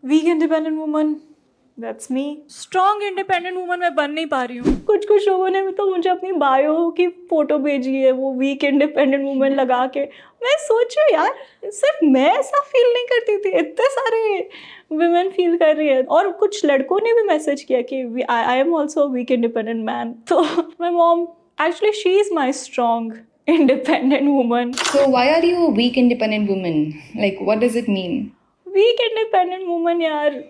Week independent woman, that's me. Strong independent woman मैं बन नहीं पा रही हूँ। कुछ कुछ लोगों ने भी तो मुझे अपनी बायो की फोटो भेजी है, वो वीक इंडिपेंडेंट वुमन लगा के। मैं सोच रही हूँ यार, सिर्फ मैं ऐसा फील नहीं करती थी, इतने सारे वुमेन फील कर रही है। और कुछ लड़कों ने भी मैसेज किया कि I am also weak independent man. तो my mom actually she is my strong independent woman. So why are you a weak independent woman? Like what does it mean? Weak independent woman यार,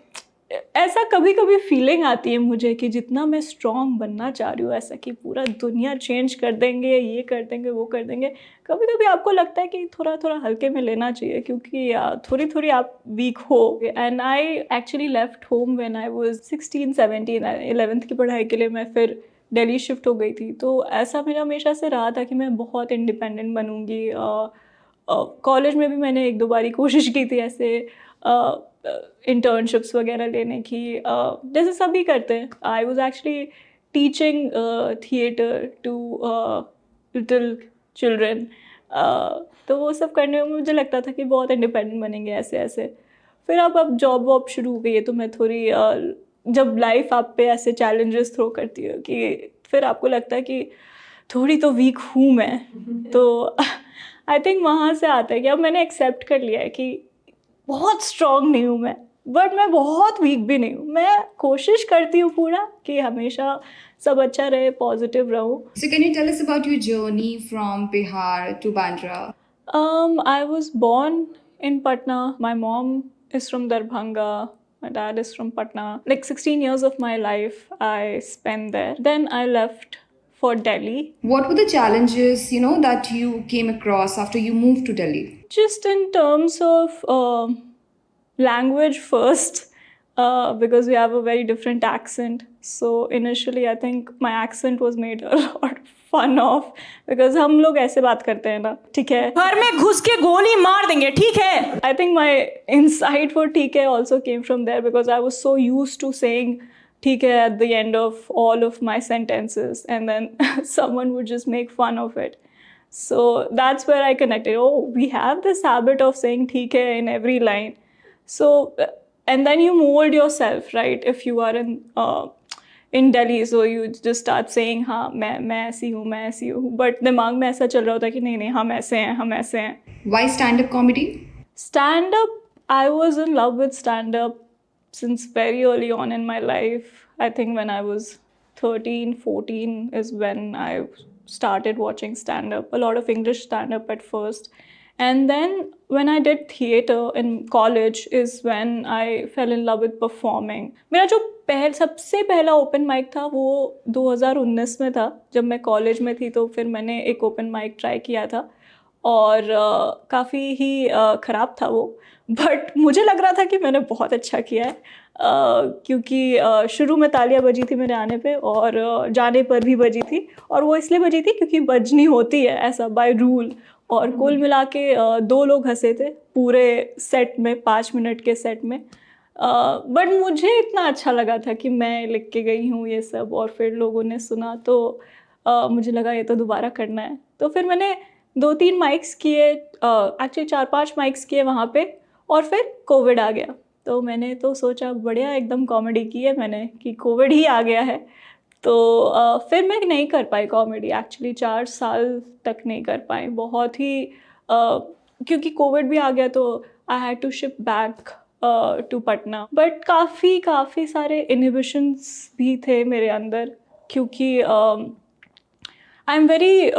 ऐसा कभी कभी feeling आती है मुझे कि जितना मैं स्ट्रॉन्ग बनना चाह रही हूँ, ऐसा कि पूरा दुनिया चेंज कर देंगे, ये कर देंगे, वो कर देंगे, कभी कभी आपको लगता है कि थोड़ा थोड़ा हल्के में लेना चाहिए, क्योंकि थोड़ी थोड़ी आप वीक हो। And I actually left home when I was 16-17, 11th की पढ़ाई के लिए मैं फिर दिल्ली शिफ्ट हो गई थी। तो ऐसा मेरा हमेशा से रहा था कि मैं बहुत इंडिपेंडेंट बनूंगी। कॉलेज में भी मैंने एक दो बारी कोशिश की थी ऐसे इंटर्नशिप्स वगैरह लेने की, जैसे सभी करते हैं। I was actually teaching theatre to little children. तो वो सब करने में मुझे लगता था कि बहुत इंडिपेंडेंट बनेंगे ऐसे ऐसे। फिर अब जॉब वॉब शुरू हो गई है, तो मैं थोड़ी जब लाइफ आप पे ऐसे चैलेंजेस थ्रो करती है कि फिर आपको लगता है कि थोड़ी तो वीक हूँ मैं। तो आई थिंक वहाँ से आता है कि अब मैंने एक्सेप्ट कर लिया है कि बहुत स्ट्रॉन्ग नहीं हूँ मैं, बट मैं बहुत वीक भी नहीं हूँ। मैं कोशिश करती हूँ पूरा कि हमेशा सब अच्छा रहे, पॉजिटिव रहूँ। So can you tell us about your journey from Bihar to Bandra? I was born in Patna. My mom is from Darbhanga. My dad is from Patna. Like 16 years of my life I spent there. Then I left for Delhi. What were the challenges, that you came across after you moved to Delhi? Just in terms of language first, because we have a very different accent. So initially I think my accent was made a lot fun of, because हम लोग ऐसे बात करते हैं ना, ठीक है, घर में घुस के गोली मार देंगे, ठीक है। I think my insight for ठीक है also came from there, because I was so used to saying ठीक है at the end of all of my sentences, and then someone would just make fun of it. So that's where I connected. Oh, we have this habit of saying ठीक है in every line. So and then you mold yourself, right? If you are in Delhi, so you just start saying हाँ मैं ऐसी हूँ, मैं ऐसी हूँ, but दिमाग में ऐसा चल रहा होता है कि नहीं नहीं हम ऐसे हैं, हम ऐसे हैं। Why stand-up comedy? Stand up, I was in love with stand up since very early on in my life. I think when I was 13, 14 is when I started watching stand up, a lot of English stand up at first. And then when I did theater in college is when I fell in love with performing. मेरा जो सबसे पहला open mic था वो 2019 में था, जब मैं कॉलेज में थी। तो फिर मैंने एक ओपन माइक ट्राई किया था और काफ़ी ही ख़राब था वो, बट मुझे लग रहा था कि मैंने बहुत अच्छा किया है, क्योंकि शुरू में तालियां बजी थी मेरे आने पे, और जाने पर भी बजी थी। और वो इसलिए बजी थी क्योंकि बजनी होती है ऐसा बाय रूल। और कुल मिला के 2 लोग हंसे थे पूरे सेट में, 5 मिनट के सेट में। बट मुझे इतना अच्छा लगा था कि मैं लिख के गई हूँ ये सब, और फिर लोगों ने सुना तो मुझे लगा ये तो दोबारा करना है। तो फिर मैंने 2-3 माइक्स किए, एक्चुअली 4-5 माइक्स किए वहाँ पे, और फिर कोविड आ गया। तो मैंने तो सोचा बढ़िया एकदम कॉमेडी की है मैंने कि कोविड ही आ गया है। तो फिर मैं नहीं कर पाई कॉमेडी, एक्चुअली 4 साल तक नहीं कर पाई, बहुत ही क्योंकि कोविड भी आ गया तो I had to shift back to Patna. But काफ़ी सारे इनहिबिशंस भी थे मेरे अंदर, क्योंकि I am very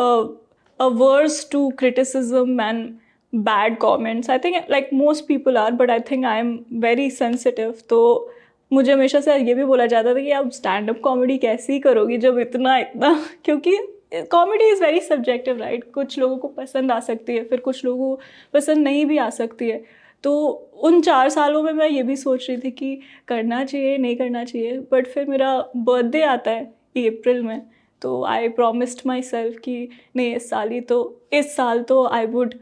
averse to criticism and bad comments. I think like most people are, but I think I am very sensitive. तो मुझे हमेशा से ये भी बोला जाता था कि आप स्टैंड अप कॉमेडी कैसे करोगी जब इतना क्योंकि comedy is very subjective right. कुछ लोगों को पसंद आ सकती है, फिर कुछ लोगों को पसंद नहीं भी आ सकती है। तो उन 4 सालों में मैं ये भी सोच रही थी कि करना चाहिए नहीं करना चाहिए, बट फिर मेरा बर्थडे आता है अप्रैल में, तो आई प्रॉमिस्ड माई सेल्फ कि नहीं इस साल तो I would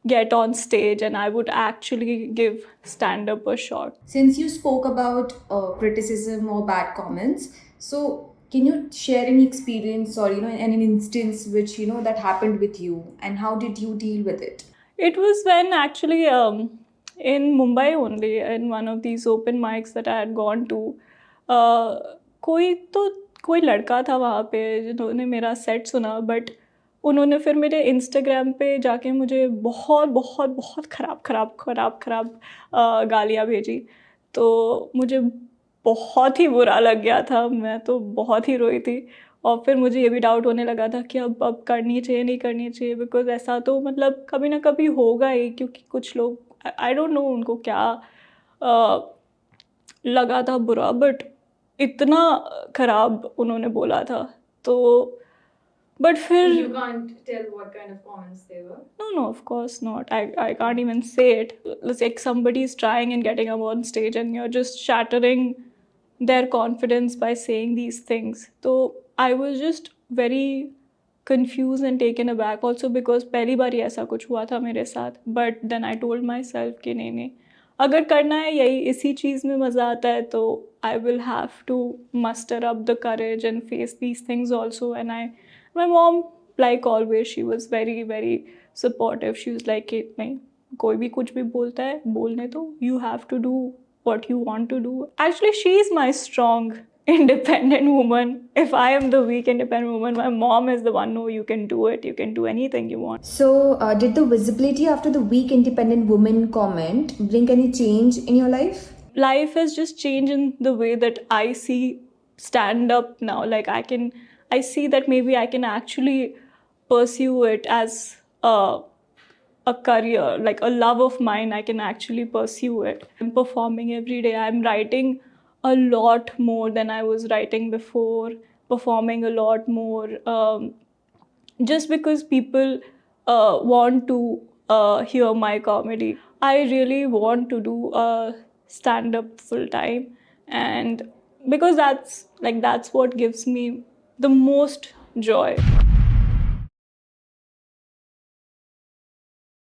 get on stage and I would actually give stand up a shot. Since you spoke about criticism or bad comments, so can you share any experience or an instance which that happened with you, and how did you deal with it? It was when actually in Mumbai only, in one of these open mics that I had gone to. कोई लड़का था वहाँ पे जिन्होंने मेरा set सुना, but उन्होंने फिर मेरे इंस्टाग्राम पे जाके मुझे बहुत बहुत बहुत ख़राब गालियाँ भेजी. तो मुझे बहुत ही बुरा लग गया था, मैं तो बहुत ही रोई थी. और फिर मुझे ये भी डाउट होने लगा था कि अब करनी चाहिए नहीं करनी चाहिए, बिकॉज ऐसा तो मतलब कभी ना कभी होगा ही, क्योंकि कुछ लोग आई डोंट नो उनको क्या लगा था बुरा, बट इतना ख़राब उन्होंने बोला था. तो बट फिर You can't tell what kind of comments they were. no, of course not. I can't even say it. It's like somebody is trying and getting up on stage and you're just shattering their confidence by saying these things. So I was just very confused and taken aback also, because पहली बार ही ऐसा कुछ हुआ था मेरे साथ. But then I told myself कि नहीं, अगर करना है यही इसी चीज़ में मज़ा आता है, तो I will have to muster up the courage and face these things also. And my mom, like always, she was very very supportive. She was like कि नहीं, कोई भी कुछ भी बोलता है बोलने दो, you have to do what you want to do. Actually, she is my strong independent woman. If I am the weak independent woman, my mom is the one. No, you can do it, you can do anything you want. So, did the visibility after the weak independent woman comment bring any change in your life? Life has just changed in the way that I see stand up now. Like I see that maybe I can actually pursue it as a career, like a love of mine. I can actually pursue it. I'm performing every day. I'm writing a lot more than I was writing before, performing a lot more, just because people want to hear my comedy. I really want to do stand up full time, and because that's what gives me the most joy.